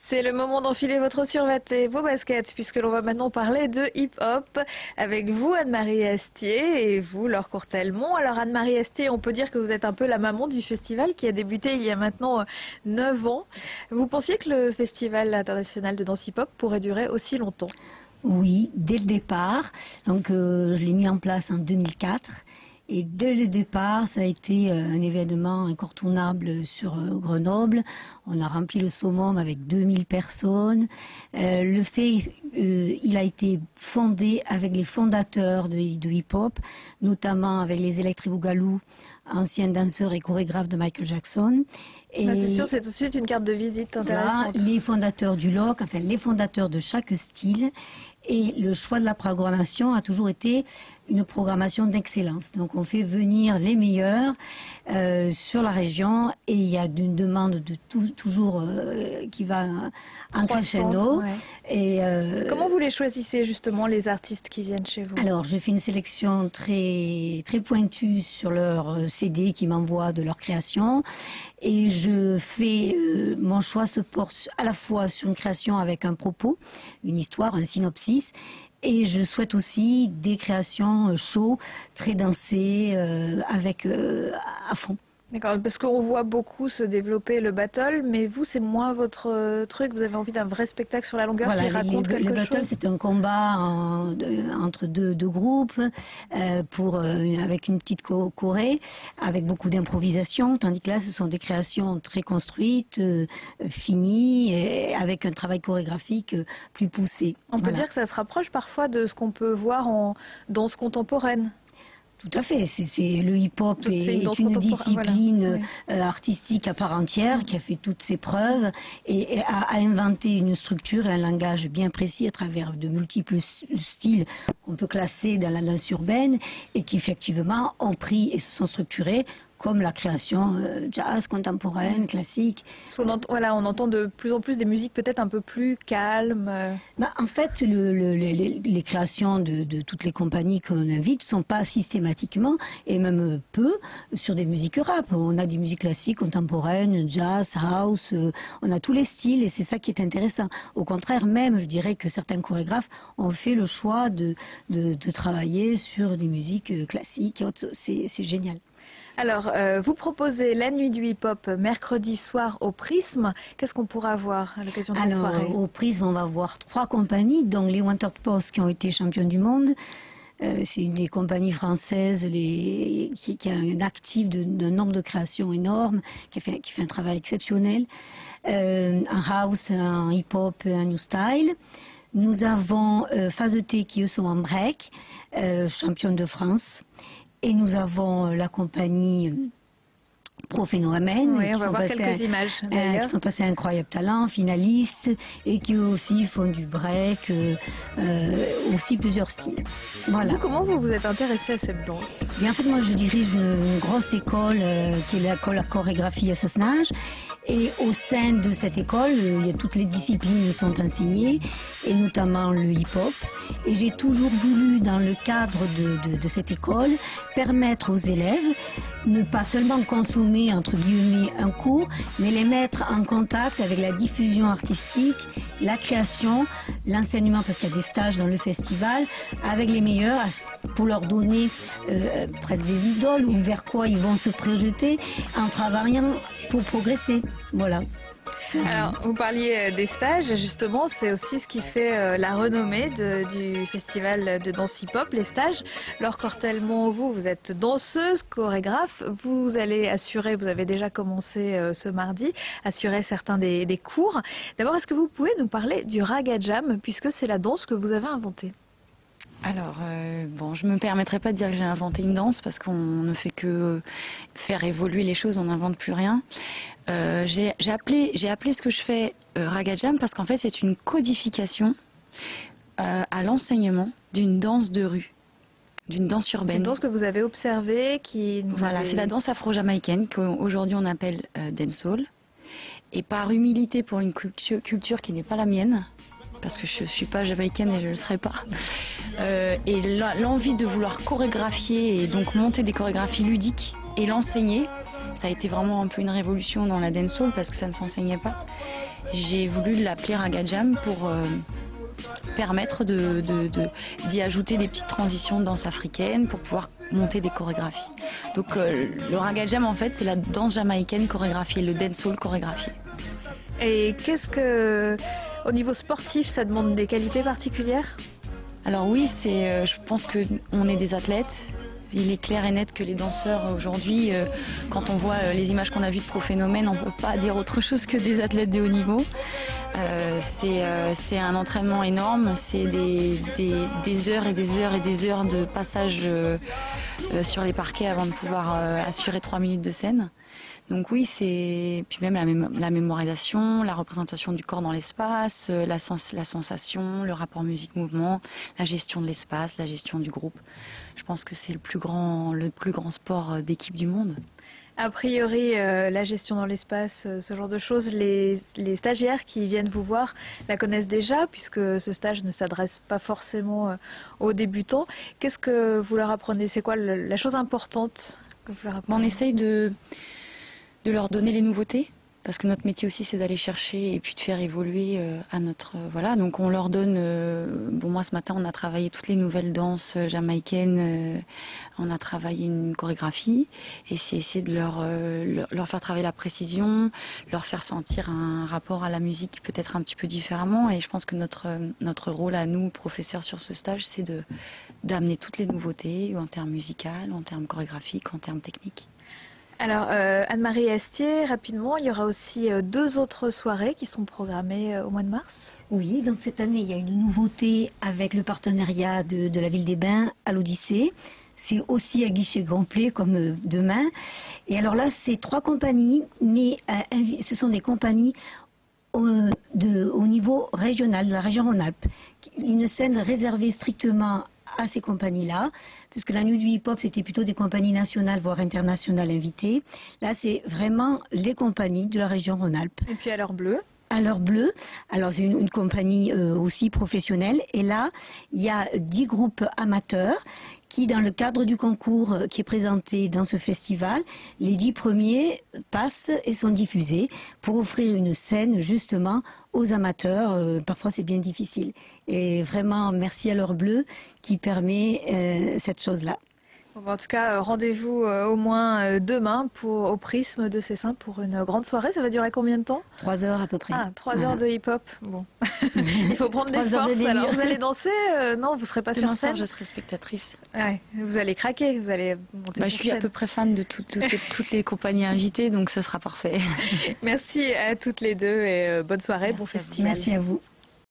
C'est le moment d'enfiler votre survêt et vos baskets, puisque l'on va maintenant parler de hip-hop avec vous, Anne-Marie Astier, et vous, Laure Courtelmont. Alors, Anne-Marie Astier, on peut dire que vous êtes un peu la maman du festival qui a débuté il y a maintenant 9 ans. Vous pensiez que le Festival international de danse hip-hop pourrait durer aussi longtemps? Oui, dès le départ. Donc, je l'ai mis en place en 2004. Et dès le départ, ça a été un événement incontournable sur Grenoble. On a rempli le summum avec 2000 personnes. Il a été fondé avec les fondateurs de hip-hop, notamment avec les Electric Boogaloo, anciens danseurs et chorégraphes de Michael Jackson. Et c'est sûr, c'est tout de suite une carte de visite intéressante. Là, les fondateurs du LOC, enfin les fondateurs de chaque style. Et le choix de la programmation a toujours été une programmation d'excellence. Donc on fait venir les meilleurs sur la région et il y a une demande de toujours qui va en crescendo. Ouais. Et comment vous les choisissez justement, les artistes qui viennent chez vous? Alors je fais une sélection très pointue sur leur CD qui m'envoient de leur création et je fais mon choix se porte à la fois sur une création avec un propos, une histoire, un synopsis. Et je souhaite aussi des créations show, très dansées, avec à fond. D'accord, parce qu'on voit beaucoup se développer le battle, mais vous, c'est moins votre truc. Vous avez envie d'un vrai spectacle sur la longueur qui raconte quelque chose. Le battle, c'est un combat entre deux groupes avec une petite choré, avec beaucoup d'improvisation, tandis que là, ce sont des créations très construites, finies, et avec un travail chorégraphique plus poussé. On peut dire que ça se rapproche parfois de ce qu'on peut voir en danse contemporaine. Tout à fait. Le hip-hop est une discipline artistique à part entière qui a fait toutes ses preuves et a inventé une structure et un langage bien précis à travers de multiples styles qu'on peut classer dans la danse urbaine et qui effectivement ont pris et se sont structurés comme la création jazz, contemporaine, classique. On entend de plus en plus des musiques peut-être un peu plus calmes. En fait, les créations de toutes les compagnies qu'on invite ne sont pas systématiquement, et même peu, sur des musiques rap. On a des musiques classiques, contemporaines, jazz, house, on a tous les styles et c'est ça qui est intéressant. Au contraire, même, je dirais que certains chorégraphes ont fait le choix de travailler sur des musiques classiques. C'est génial. Alors, vous proposez la nuit du hip-hop mercredi soir au Prisme. Qu'est-ce qu'on pourra voir à l'occasion de cette soirée? Au Prisme, on va voir 3 compagnies, dont les Wanted Post qui ont été championnes du monde. C'est une des compagnies françaises qui a un actif d'un nombre de créations énorme, qui fait un travail exceptionnel. Un house, un hip-hop, un new style. Nous avons Phase T qui eux sont en break, championne de France. Et nous avons la compagnie Prophénomène, oui, on va voir quelques images, qui sont passés à Incroyable Talent, finalistes, et qui aussi font du break, aussi plusieurs styles. Voilà. Vous, comment vous vous êtes intéressée à cette danse? En fait, moi, je dirige une grosse école qui est l'école de chorégraphie Assassinage. Et au sein de cette école, toutes les disciplines sont enseignées, et notamment le hip-hop. Et j'ai toujours voulu, dans le cadre de cette école, permettre aux élèves ne pas seulement consommer, entre guillemets, un cours, mais les mettre en contact avec la diffusion artistique, la création, l'enseignement, parce qu'il y a des stages dans le festival, avec les meilleurs, pour leur donner presque des idoles ou vers quoi ils vont se projeter en travaillant pour progresser. Voilà. Alors, vous parliez des stages, justement, c'est aussi ce qui fait la renommée du festival de danse hip-hop, les stages. Laure Courtelmont, vous êtes danseuse, chorégraphe, vous allez assurer, vous avez déjà commencé ce mardi, assurer certains des cours. D'abord, est-ce que vous pouvez nous parler du Raga Jam, puisque c'est la danse que vous avez inventée? Alors, je me permettrai pas de dire que j'ai inventé une danse parce qu'on ne fait que faire évoluer les choses, on n'invente plus rien. J'ai appelé ce que je fais Raga Jam parce qu'en fait c'est une codification à l'enseignement d'une danse de rue, d'une danse urbaine. C'est une danse que vous avez observée Voilà, c'est la danse afro-jamaïcaine qu'aujourd'hui on appelle dancehall. Et par humilité pour une culture qui n'est pas la mienne, parce que je ne suis pas jamaïcaine et je ne le serai pas. Et l'envie de vouloir chorégraphier et donc monter des chorégraphies ludiques et l'enseigner, Ça a été vraiment un peu une révolution dans la dancehall parce que ça ne s'enseignait pas. J'ai voulu l'appeler Raga Jam pour permettre d'y ajouter des petites transitions de danse africaine pour pouvoir monter des chorégraphies. Donc le Raga Jam, en fait, c'est la danse jamaïcaine chorégraphiée, le dancehall chorégraphié. Et qu'est-ce que, au niveau sportif, ça demande des qualités particulières? Alors oui, je pense qu'on est des athlètes. Il est clair et net que les danseurs aujourd'hui, quand on voit les images qu'on a vues de Pro-Phénomène, on ne peut pas dire autre chose que des athlètes de haut niveau. C'est un entraînement énorme, c'est des heures et des heures et des heures de passage sur les parquets avant de pouvoir assurer 3 minutes de scène. Donc oui, puis même la mémorisation, la représentation du corps dans l'espace, la sensation, le rapport musique-mouvement, la gestion de l'espace, la gestion du groupe. Je pense que c'est le plus grand sport d'équipe du monde. A priori, la gestion dans l'espace, ce genre de choses, les stagiaires qui viennent vous voir la connaissent déjà, puisque ce stage ne s'adresse pas forcément aux débutants. Qu'est-ce que vous leur apprenez? C'est quoi la chose importante que vous leur apprenez? On essaye de leur donner les nouveautés, parce que notre métier aussi c'est d'aller chercher et puis de faire évoluer à notre... voilà, donc on leur donne... bon, moi ce matin on a travaillé toutes les nouvelles danses jamaïcaines, on a travaillé une chorégraphie, et c'est essayer de leur faire travailler la précision, leur faire sentir un rapport à la musique peut-être un petit peu différemment, et je pense que notre rôle à nous, professeurs sur ce stage, c'est d'amener toutes les nouveautés en termes musicaux, en termes chorégraphiques, en termes techniques. Alors, Anne-Marie Estier, rapidement, il y aura aussi 2 autres soirées qui sont programmées au mois de mars. Oui, donc cette année, il y a une nouveauté avec le partenariat de la Ville des Bains à l'Odyssée. C'est aussi à guichet complet comme demain. Et alors là, c'est 3 compagnies, mais ce sont des compagnies au niveau régional, de la région Rhône-Alpes. Une scène réservée strictement à ces compagnies-là, puisque la nuit du hip-hop, c'était plutôt des compagnies nationales, voire internationales invitées. Là, c'est vraiment les compagnies de la région Rhône-Alpes. Et puis à l'heure bleue. À l'heure bleue, alors c'est une compagnie aussi professionnelle, et là, il y a 10 groupes amateurs qui, dans le cadre du concours qui est présenté dans ce festival, les 10 premiers passent et sont diffusés pour offrir une scène justement aux amateurs. Parfois c'est bien difficile. Et vraiment, merci à l'heure bleue qui permet cette chose-là. En tout cas, rendez-vous au moins demain au Prisme de Cessin pour une grande soirée. Ça va durer combien de temps? 3 heures à peu près. Ah, 3 heures de hip-hop. Bon, il faut prendre des forces. Alors, vous allez danser? Non, vous ne serez pas sur scène? Je serai spectatrice. Ouais, vous allez craquer, vous allez monter sur scène. Je suis à peu près fan de toutes les compagnies invitées, donc ce sera parfait. Merci à toutes les deux et bonne soirée, bon festival. Merci à vous.